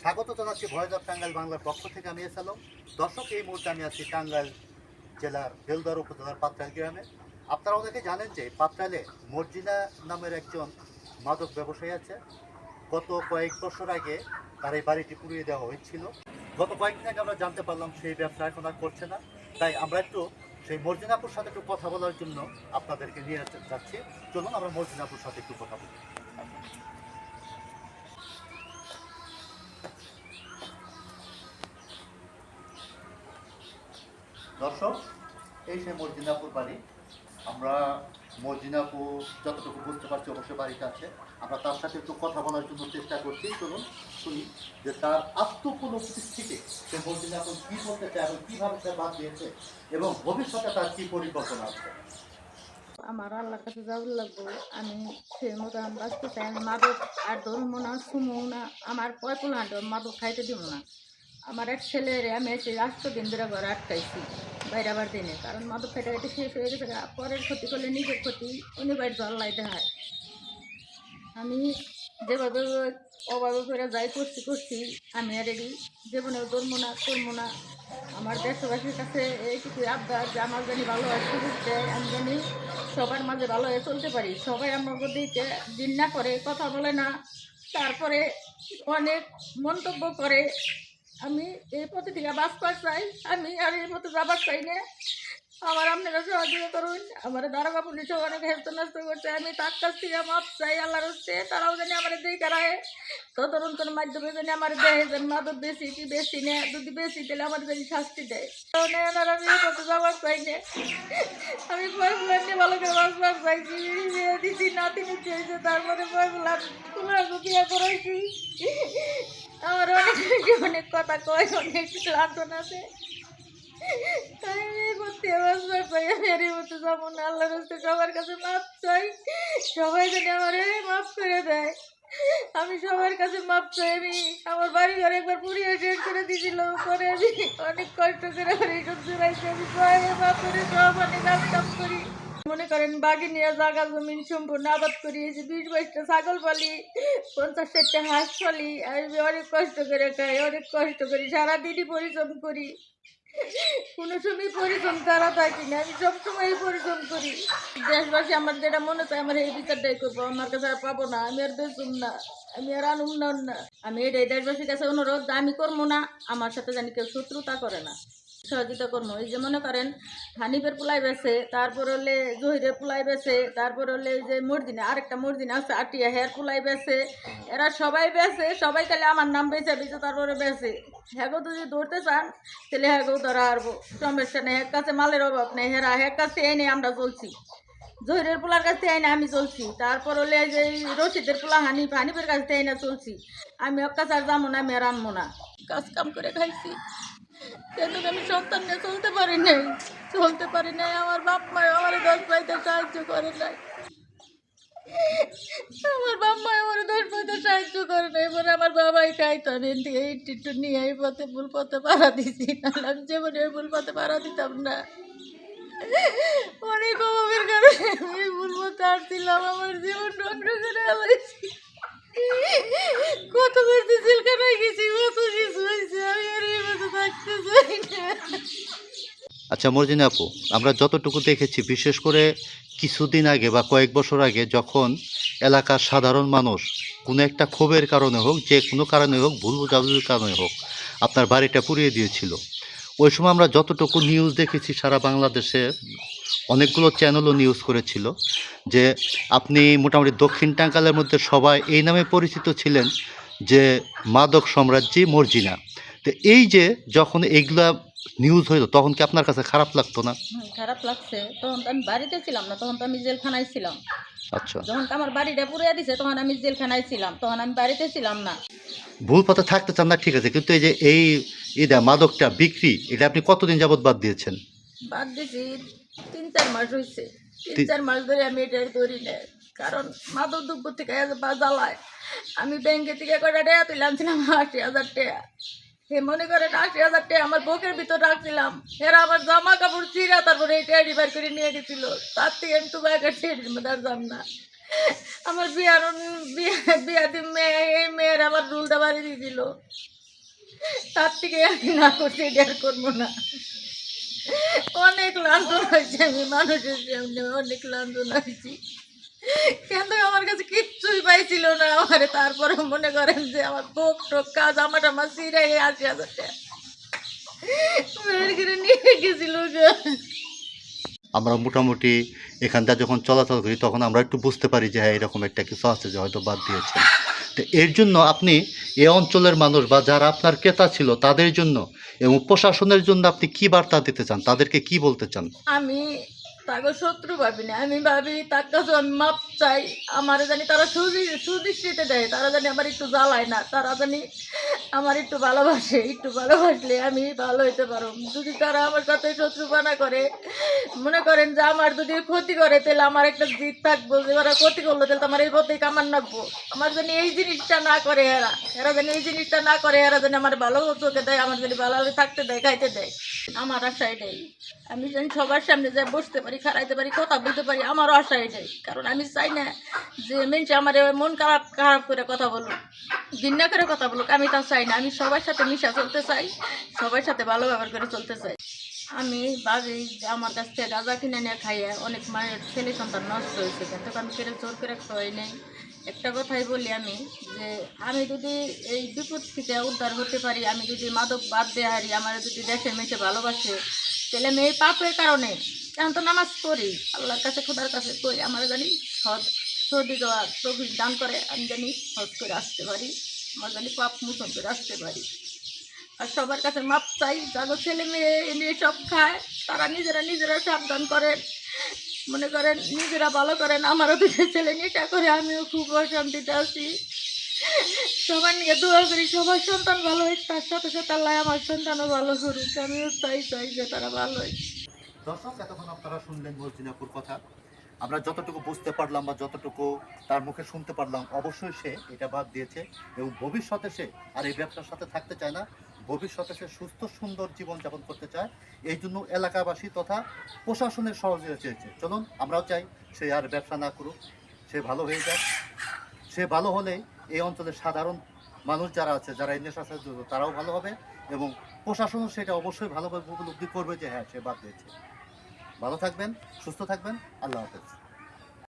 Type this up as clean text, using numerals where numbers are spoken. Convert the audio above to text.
স্বাগত জানাচ্ছি voice of Tangail বাংলার পক্ষ থেকে। আমি এসালাম। দর্শক, এই মুহূর্তে আমি আছি টাঙ্গাইল জেলার বেলদর উপজেলার পাত্রাইল গ্রামে। আপনারা অনেকে জানেন যে পাত্রাইলে মর্জিনা নামের একজন মাদক ব্যবসায়ী আছে। গত কয়েক বছর আগে তার এই বাড়িটি পুড়িয়ে দেওয়া হয়েছিল। গত কয়েকদিন আগে আমরা জানতে পারলাম সেই ব্যবসা এখন আর করছে না। তাই আমরা একটু সেই মর্জিনাপুর সাথে একটু কথা বলার জন্য আপনাদেরকে নিয়ে যাচ্ছি। চলুন আমরা মর্জিনাপুর সাথে একটু কথা বলি। দর্শক, এই সেই মর্জিনাপুর বাড়ি। আমরা মর্জিনাপুর যতটুকু বুঝতে পারছি অবশ্যই বাড়িতে আছে। আমরা তার সাথে একটু কথা বলার জন্য চেষ্টা করছি। চলুন শুনি যে তার আত্মপলব্ধি থেকে সে মর্জিনাপুর কী করতে চায় এবং কীভাবে সে বাদ দিয়েছে এবং ভবিষ্যতে তার কী পরিকল্পনা আছে। আমার আল্লাহর কাছে যাওয়ার লাগবো। আমি সেই মতো আমি বাঁচতে চাই। আমি মাদক আর ধরবো না, শুমো না, আমার পয়পুল হাঁটো মাদক খাইতে দিব না। আমার এক ছেলের আমি এসে 8 দিন ধরে ঘরে আটকাইছি বাইরে আবার দিনে, কারণ মাদক খাইতে খাইতে শেষ হয়ে গেছে। পরের ক্ষতি করলে নিজের ক্ষতি উনি বাড়িতে আল্লাহ দেখায়। আমি যেভাবে অভাবে করে যাই করছি আমি আর এটি জীবনেও ধরবো না, করবো না। আমার দেশবাসীর কাছে এইটুকু আবদার যে আমার জানি ভালো হয় সুযোগ দেয়, আমি জানি সবার মাঝে ভালো হয়ে চলতে পারি। সবাই আমার দিকে দিন না করে, কথা বলে না, তারপরে অনেক মন্তব্য করে। আমি এই পথে থেকে বাঁচবার চাই, আমি আর এই মতো যাবার চাই না। আমার আপনারা সহযোগিতা করুন। আমার দারোগা পুলিশও অনেক হেস্ত নষ্ট করছে। আমি তার কাছ থেকে মাপ চাই আল্লাহর হচ্ছে। তারাও জানি আমার দেখে রায় তদন্তের মাধ্যমে জানি আমার দেহে যেন মাদক বেশি কি বেশি নেয়, যদি বেশি দিলে আমার জানি শাস্তি দেয়। আর আমি এই পথে যাবার চাই না। আমি পয়গুলার নিয়ে ভালো করে বাঁচবার চাইছি। বিয়ে দিচ্ছি, নাতি নিতে হয়েছে, তারপরে পয়গুলার বিয়ে করাইছি। আমার অনেক অনেক কথা কয়, অনেক লাঞ্ছন আছে। সবার কাছে মাপ চাই, সবাই যদি আমার মাফ করে দেয়। আমি সবার কাছে মাপ চাই। আমি আমার বাড়ি ঘর একবার পুড়িয়ে শেষ করে দিয়েছিল, পরে আমি অনেক কষ্ট করে এইসব জোড়াইছি। আমি মাপ করে সব অনেক কাজ করি। মনে করেন বাগি নিয়ে জায়গা জমিন সম্পূর্ণ আবাদ করি, 20-22টা ছাগল পালি, 50-60টা হাঁস পালি। আমি অনেক কষ্ট করে খাই, অনেক কষ্ট করি, সারাদিনই পরিশ্রম করি। কোনো সময় পরিশ্রম ছাড়া থাকি না, আমি সবসময় পরিশ্রম করি। দেশবাসী আমার যেটা মনে চায় আমার এই বিচারটাই করবো। আমার কাছে আর পাবো না, আমি আর বেচুম না, আমি আর আনুম না। আমি এটাই দেশবাসীর কাছে অনুরোধ, আমি করবো না, আমার সাথে জানি কেউ শত্রুতা করে না, সহযোগিতা করবো। এই যে মনে করেন হানিফের পোলাই বেছে, তারপর হলে জহিরের পোলাই বেছে, তারপর হলে যে মর্জিনা আরেকটা মর্জিনা আছে আটিয়া, হেয়ার পোলাই বেছে, এরা সবাই বেছে, সবাই খালি আমার নাম বেছে বেছে তারপরে বেছে। হ্যাগো যদি ধরতে চান তাহলে হ্যাগো ধরা হারবো, সমস্যা নেই। হের কাছে মালের অভাব নেই, হের কাছে এই নেই আমরা চলছি। জহিরের পোলার কাছ থেকে না আমি চলছি, তারপর হলে যে রশিদের পোলা হানিফের কাছ থেকে না চলছি। আমি অত্যাচার যাবো না, আমি আর আনবো না। কাজ কাম করে খাইছি, কিন্তু আমি সন্তান নিয়ে চলতে পারি নাই। আমার বাপ মা আমার 10 পাইতে সাহায্য করে নাই। আমার বাপ মা আমার 10 পাইতে সাহায্য করে নাই। এবারে আমার বাবাই খাইতো, আমি এই টিটু নিয়ে এই পথে ভুল পথে পাড়া দিছি, নাহলে আমি জীবনে ভুল পথে পাড়া দিতাম না। অনেক অভাবের কারণে আমি ভুল পথে আসছিলাম, আমার জীবন ধ্বংস করে ফেলাইছি। কত করতে জেলখানায় গেছি, কত কিছু হয়েছে, আমি আর এই মতো থাকতে চাই না। আচ্ছা মর্জিনা আপু, আমরা যতটুকু দেখেছি, বিশেষ করে কিছুদিন আগে বা কয়েক বছর আগে যখন এলাকার সাধারণ মানুষ কোনো একটা ক্ষোভের কারণে হোক, যে কোনো কারণে হোক, ভুল বোঝাবুঝির কারণে হোক, আপনার বাড়িটা পুড়িয়ে দিয়েছিল, ওই সময় আমরা যতটুকু নিউজ দেখেছি, সারা বাংলাদেশে অনেকগুলো চ্যানেলও নিউজ করেছিল যে আপনি মোটামুটি দক্ষিণ টাঙ্গাইলের মধ্যে সবাই এই নামে পরিচিত ছিলেন যে মাদক সাম্রাজ্যী মর্জিনা। তো এই যে যখন এইগুলা নিউজ হইতো তখন কি আপনার কাছে খারাপ লাগতো না? খারাপ লাগছে। তখন তো আমি বাড়িতে ছিলাম না, তখন তো আমি জেলখানায় ছিলাম। আচ্ছা, যখন তো আমার বাড়িটা পুড়িয়ে দিছে তখন আমি জেলখানায় ছিলাম, তখন আমি বাড়িতে ছিলাম না। ভুল পথে থাকতে চান না, ঠিক আছে, কিন্তু এই যে এই মাদকটা বিক্রি, এটা আপনি কতদিন যাবত বাদ দিয়েছেন? বাদ দিছি 3-4 মাস হয়েছে। 3-4 মাস ধরে আমি এটা ধরি না, কারণ মাদক দ্রব্য থেকে জ্বালায়। আমি ব্যাংকে থেকে কটা টাকা তুলে আনছিলাম, 80,000 টাকা। হে মনে করেন 80,000 টাকা আমার বুকের ভিতর রাখছিলাম। এরা আমার জামা কাপড় চিরা তারপরে এই টাকা রিভার করে নিয়ে গেছিল। তার থেকে আমি তো একটা ট্রেনের মধ্যে আর যাম না। আমার বিয়াতে মেয়ে, এই মেয়ের আমার রুলটা বাড়ি দিয়ে দিল। তার থেকে আমি না করছি, এটা আর করবো না। অনেক লাঞ্ছনা হয়েছে, আমি মানুষের সামনে অনেক লাঞ্ছনা হয়েছি। কিন্তু আমার কাছে কিচ্ছুই পাইছিল না আমারে। তারপরে মনে করেন যে আমার বোক টোক কাজ আমার সিরাই ৮০,০০০ টাকা বের করে নিয়ে গেছিল গো। আমরা মোটামুটি এখান থেকে যখন চলাচল করি তখন আমরা একটু বুঝতে পারি যে হ্যাঁ এরকম একটা কিছু আছে যে হয়তো বাদ দিয়েছেন। তো এর জন্য আপনি এই অঞ্চলের মানুষ বা যারা আপনার ক্রেতা ছিল তাদের জন্য এবং প্রশাসনের জন্য আপনি কি বার্তা দিতে চান, তাদেরকে কি বলতে চান? আমি তাকে শত্রু ভাবি না, আমি ভাবি তার কাছে আমি মাপ চাই। আমার জানি তারা সুদৃষ্টিতে দেয়, তারা জানি আমার একটু জ্বালায় না, তারা জানি আমার একটু ভালোবাসে। একটু ভালোবাসলে আমি ভালো হইতে পারো। যদি তারা আমার সাথে শত্রুপানা করে, মনে করেন যে আমার যদি ক্ষতি করে, তাহলে আমার একটা জিদ থাকবো যে ওরা ক্ষতি করলো, তাহলে তো আমার এই পথে কামান রাখবো। আমার জানি এই জিনিসটা না করে, এরা জানি এই জিনিসটা না করে, এরা জানি আমার ভালো চোখে দেয়, আমার জানি ভালোভাবে থাকতে দেয়, খাইতে দেয়। আমার আশা এটাই, আমি জানি সবার সামনে যাই বসতে পারি, খারাইতে পারি, কথা বলতে পারি। আমারও আশা এটাই, কারণ আমি চাই না যে মেনছে আমার মন খারাপ খারাপ করে কথা বলুক, ঘৃণা করে কথা বলুক। আমি তা চাই না। আমি সবার সাথে মিশা চলতে চাই, সবার সাথে ভালো ব্যবহার করে চলতে চাই। আমি ভাবি যে আমার কাছ থেকে গাঁজা কিনে নিয়ে খাইয়ে অনেক মায়ের ছেলে সন্তান নষ্ট হয়েছে, কিন্তু আমি কেড়ে জোর করে খাওয়াই নেই। একটা কথাই বলি আমি, যে আমি যদি এই বিপদ থেকে উদ্ধার হতে পারি, আমি যদি মাদক বাদ দিয়ে হারি, আমার যদি দেশের মেয়েছে ভালোবাসে, তাহলে আমি এই পাপের কারণে এখন তো নামাজ পড়ি, আল্লাহর কাছে খোদার কাছে করি, আমার জানি সর্দি দেওয়া তৌফিক দান করে, আমি জানি হজ করে আসতে পারি, আমার জানি পাপ মোচন করে আসতে পারি। আর সবার কাছে মাপ চাই, যাদের ছেলে মেয়ে নিয়ে সব খায়, তারা নিজেরা সাবধান করেন, মনে করেন নিজেরা ভালো করেন। আমারও দুটো ছেলে নেশা করে, আমিও খুব অশান্তিতে আছি। সবার নিয়ে দোয়া করি, সবার সন্তান ভালো হোক, তার সাথে সাথে আল্লাহ আমার সন্তানও ভালো করুক। আমিও চাই যে তারা ভালো হয়। দর্শক, এতক্ষণ আপনারা শুনলেন মর্জিনাপুর কথা। আমরা যতটুকু বুঝতে পারলাম বা যতটুকু তার মুখে শুনতে পারলাম, অবশ্যই সে এটা বাদ দিয়েছে এবং ভবিষ্যতে সে আর এই ব্যবসার সাথে থাকতে চায় না। ভবিষ্যতে সে সুস্থ সুন্দর জীবনযাপন করতে চায়। এই জন্য এলাকাবাসী তথা প্রশাসনের সহযোগিতা চেয়েছে। চলুন আমরাও চাই সে আর ব্যবসা না করুক, সে ভালো হয়ে যাক। সে ভালো হলেই এই অঞ্চলের সাধারণ মানুষ যারা আছে, যারা এই নেশার সাথে জড়িত, তারাও ভালো হবে এবং প্রশাসনও সেটা অবশ্যই ভালোভাবে উপলব্ধি করবে যে হ্যাঁ সে বাদ দিয়েছে। ভালো থাকবেন, সুস্থ থাকবেন। আল্লাহ হাফেজ।